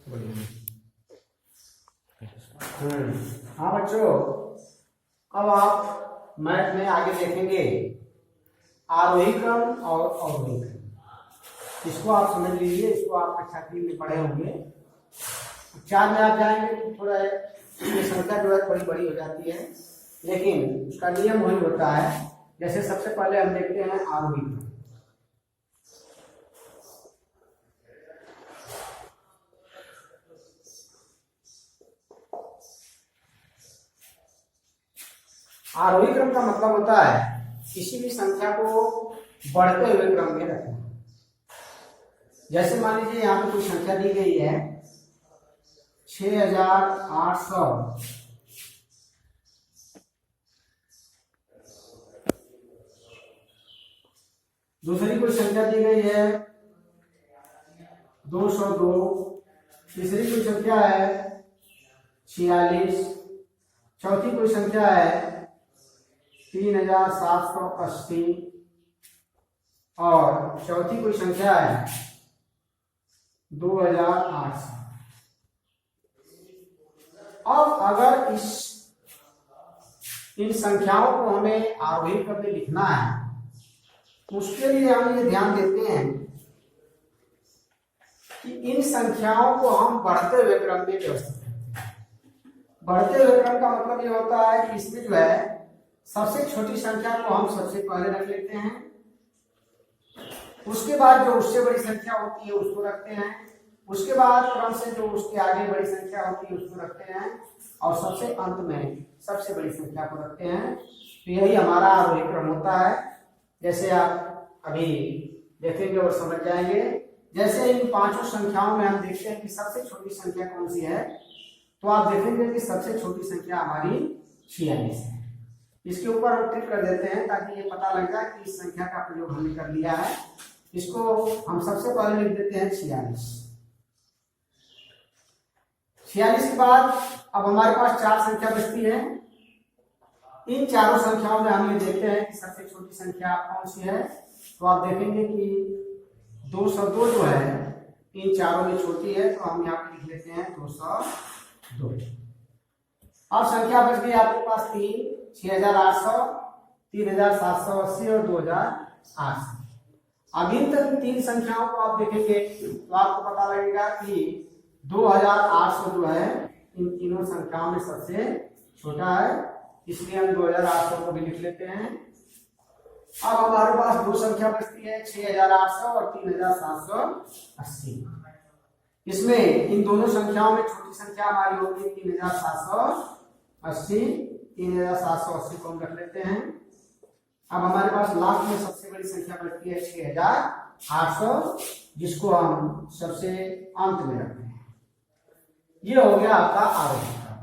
हाँ बच्चों, अब आप मैथ में आगे देखेंगे आरोही क्रम और अवरोही क्रम। इसको आप समझ लीजिए, इसको आप कक्षा 3 में पढ़े होंगे। 4 में आप जाएंगे तो थोड़ा ये संख्या जो है थोड़ी बड़ी हो जाती है, लेकिन उसका नियम वही होता है। जैसे सबसे पहले हम देखते हैं आरोही क्रम। आरोही क्रम का मतलब होता है किसी भी संख्या को बढ़ते हुए क्रम में रखना। जैसे मान लीजिए यहाँ पे कोई संख्या दी गई है 6800, दूसरी कोई संख्या दी गई है 202, तीसरी कोई संख्या है 46, चौथी कोई संख्या है 3780 और चौथी कोई संख्या है 2800। अब अगर इन संख्याओं को हमें आरोही क्रम में लिखना है, उसके लिए हम ये ध्यान देते हैं कि इन संख्याओं को हम बढ़ते हुए क्रम में व्यवस्थित करते हैं। बढ़ते हुए क्रम का मतलब ये होता है कि इसमें जो है सबसे छोटी संख्या को हम सबसे पहले रख लेते हैं, उसके बाद जो उससे बड़ी संख्या होती है उसको रखते हैं, उसके बाद क्रम से जो उसके आगे बड़ी संख्या होती है उसको रखते हैं और सबसे अंत में सबसे बड़ी संख्या को रखते हैं। तो यही हमारा आरोही क्रम होता है। जैसे आप अभी देखेंगे और समझ जाएंगे। जैसे इन पांचों संख्याओं में हम देखते हैं कि सबसे छोटी संख्या कौन सी है, तो आप देखेंगे कि सबसे छोटी संख्या हमारी 46 है। इसके ऊपर हम टिक कर देते हैं ताकि ये पता लग जाए कि इस संख्या का प्रयोग हमने कर लिया है। इसको हम सबसे पहले लिख देते हैं 46। 46 के बाद अब हमारे पास 4 संख्या बचती है। इन चारों संख्याओं में हम ये देखते हैं कि सबसे छोटी संख्या कौन सी है, तो आप देखेंगे कि 202 जो है इन चारों में छोटी है, तो हम यहाँ पे लिख लेते हैं 202। अब संख्या बच गई आपके पास 3, 6800, 3780 और 2800। अब इन तीन संख्याओं को आप देखेंगे तो आपको पता लगेगा कि 2800 जो है इन तीनों संख्याओं में सबसे छोटा है, इसलिए हम 2800 को भी लिख लेते हैं। अब हमारे पास दो संख्या बचती है 6800 और 3780। इसमें इन दोनों संख्याओं में छोटी संख्या हमारी होगी 3780। 3780 को हम रख लेते हैं। अब हमारे पास लास्ट में सबसे बड़ी संख्या बचती है 6800, जिसको हम सबसे अंत में रखते हैं। ये हो गया आपका आरोही क्रम।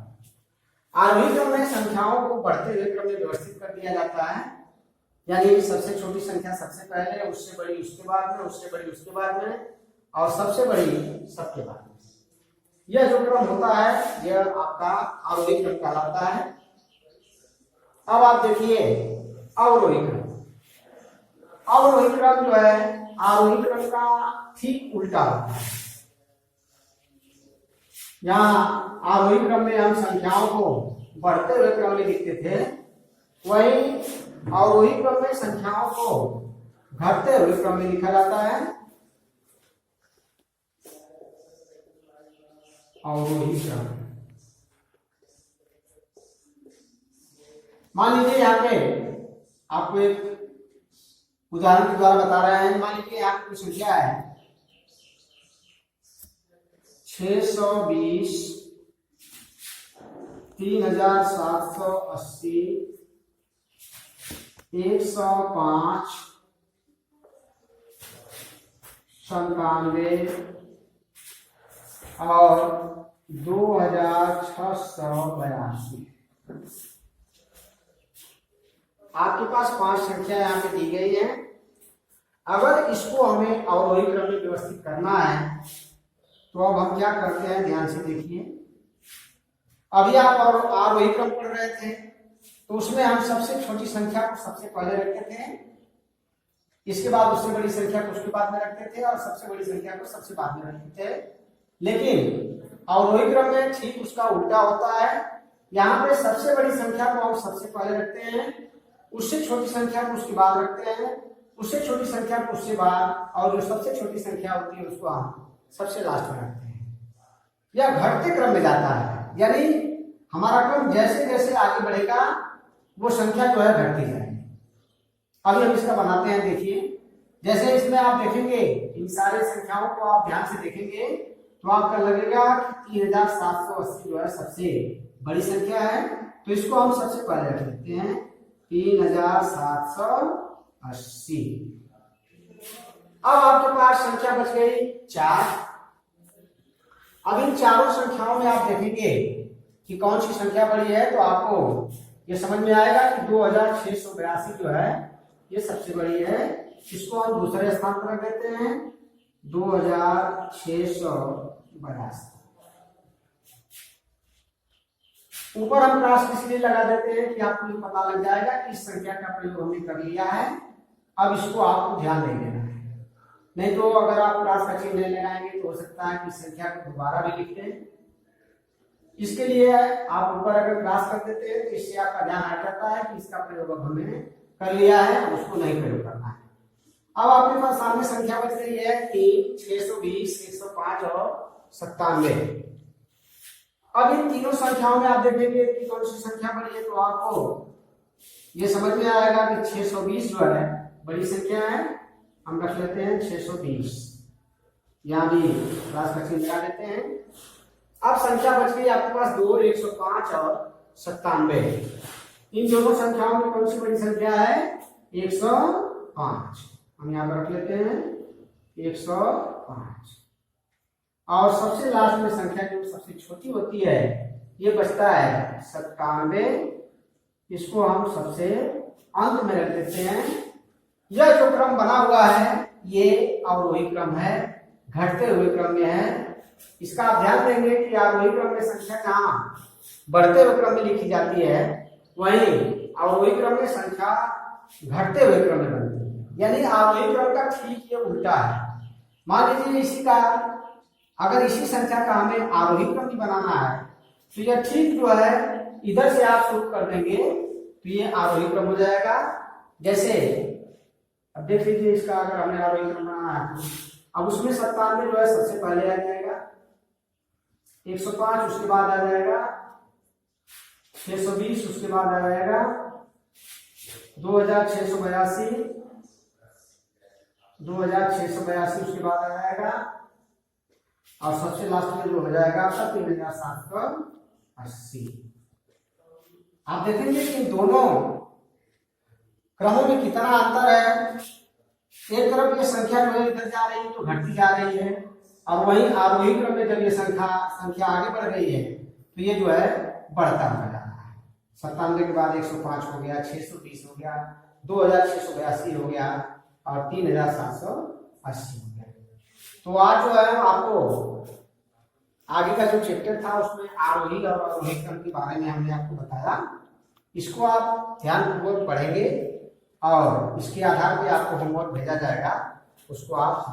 आरोही क्रम में संख्याओं को बढ़ते हुए क्रम में व्यवस्थित कर दिया जाता है, यानी सबसे छोटी संख्या सबसे पहले, उससे बड़ी उसके बाद में, उससे बड़ी उसके बाद में और सबसे बड़ी सबके बाद में। यह जो क्रम होता है यह आपका आरोही क्रम कहलाता है। अब आप देखिए अवरोही क्रम। अवरोही क्रम जो है आरोही क्रम का ठीक उल्टा होता है। यहाँ आरोही क्रम में हम संख्याओं को बढ़ते हुए क्रम में लिखते थे, वही अवरोही क्रम में संख्याओं को घटते हुए क्रम में लिखा जाता है। अवरोही क्रम, मान लीजिए यहाँ पे आपको एक उदाहरण के द्वारा बता रहे हैं। मान लीजिए यहाँ पे संख्या है 620, 3780, 105, 97 और 2682। आपके पास 5 संख्या यहाँ पे दी गई है। अगर इसको हमें अवरोही क्रम में व्यवस्थित करना है तो अब हम क्या करते हैं, ध्यान से देखिए। अभी आप आरोही क्रम पढ़ रहे थे तो उसमें हम सबसे छोटी संख्या को सबसे पहले रखते थे, इसके बाद उससे बड़ी संख्या को उसके बाद में रखते थे और सबसे बड़ी संख्या को सबसे बाद में रखते थे। लेकिन अवरोही क्रम में ठीक उसका उल्टा होता है। यहाँ पे सबसे बड़ी संख्या को हम सबसे पहले रखते हैं, उससे छोटी संख्या को उसके बाद रखते हैं, उससे छोटी संख्या को उससे बाद, और जो सबसे छोटी संख्या होती है उसको हम सबसे लास्ट में रखते हैं। यह घटते क्रम में जाता है, यानी हमारा क्रम जैसे जैसे आगे बढ़ेगा वो संख्या जो है घटती जाएगी। अभी हम इसका बनाते हैं, देखिए जैसे इसमें आप देखेंगे इन सारे संख्याओं को आप ध्यान से देखेंगे तो आपका लगेगा कि 3780 जो है सबसे बड़ी संख्या है, तो इसको हम सबसे पहले रख लेते हैं 3780। अब आपके पास संख्या बच गई 4। अब इन चारों संख्याओं में आप देखेंगे कि कौन सी संख्या बड़ी है, तो आपको ये समझ में आएगा कि 2682 जो है ये सबसे बड़ी है। इसको हम दूसरे स्थान पर रख देते हैं 2682। ऊपर हम क्रॉस इसलिए लगा देते हैं कि आपको ये पता लग जाएगा कि इस संख्या का प्रयोग हमने कर लिया है, अब इसको आपको ध्यान नहीं देना है। नहीं तो अगर आप क्रॉस का चिन्ह नहीं लगाएंगे तो हो सकता है कि इस संख्या को दोबारा भी लिख दें। इसके लिए आप ऊपर अगर क्रॉस कर देते हैं तो इससे आपका ध्यान हट जाता है कि इसका प्रयोग अब हमने कर लिया है, उसको नहीं प्रयोग करना है। अब आपके पास सामने संख्या बच रही है 3, 620, 105 और 97। अब इन तीनों संख्याओं में आप देखेंगे कि कौन सी संख्या बड़ी है, तो आपको ये समझ में आएगा कि 620 जो है बड़ी संख्या है, हम रख लेते हैं 620। यहाँ भी क्लास का चिन्ह लगा देते हैं। अब संख्या बच गई आपके पास 2, 105 और 97। इन दोनों संख्याओं में कौन सी बड़ी संख्या है? 105। हम यहाँ पर रख लेते हैं 105। और सबसे लास्ट में संख्या जो सबसे छोटी होती है ये बचता है 97। इसको हम सबसे अंत में रख देते हैं। यह जो क्रम बना हुआ है ये अवरोही क्रम है, घटते हुए क्रम में है। इसका आप ध्यान देंगे कि आरोही क्रम में संख्या जहाँ बढ़ते हुए क्रम में लिखी जाती है वहीं अवरोही क्रम में संख्या घटते हुए क्रम में बनती है, यानी आरोही क्रम का ठीक ये उल्टा है। मान लीजिए इसी का अगर इसी संख्या का हमें आरोही क्रम भी बनाना है तो यह ठीक जो है इधर से आप शुरू कर देंगे तो ये आरोही क्रम हो जाएगा। जैसे अब देख लीजिए इसका अगर हमें आरोही क्रम बनाना है अब उसमें 97 जो है सबसे पहले आ जाएगा, 105 उसके बाद आ जाएगा, 620 उसके बाद आ जाएगा, 2682 उसके बाद आ जाएगा और सबसे लास्ट में जो हो जाएगा आपका 3780। आप देखेंगे कि दोनों क्रमों में कितना अंतर है। एक तरफ ये संख्या जो है इधर जा रही है तो घटती जा रही है, और वहीं आरोही क्रम में जब ये संख्या आगे बढ़ रही है तो ये जो है बढ़ता हुआ जा रहा है। 97 के बाद 105 हो गया, 620 हो गया, 2682 हो गया और 3780 हो गया। तो आज जो है आपको आगे का जो चैप्टर था उसमें आरोही और अवरोही क्रम के बारे में हमने आपको बताया। इसको आप ध्यानपूर्वक पढ़ेंगे और इसके आधार पे आपको होमवर्क भेजा जाएगा, उसको आप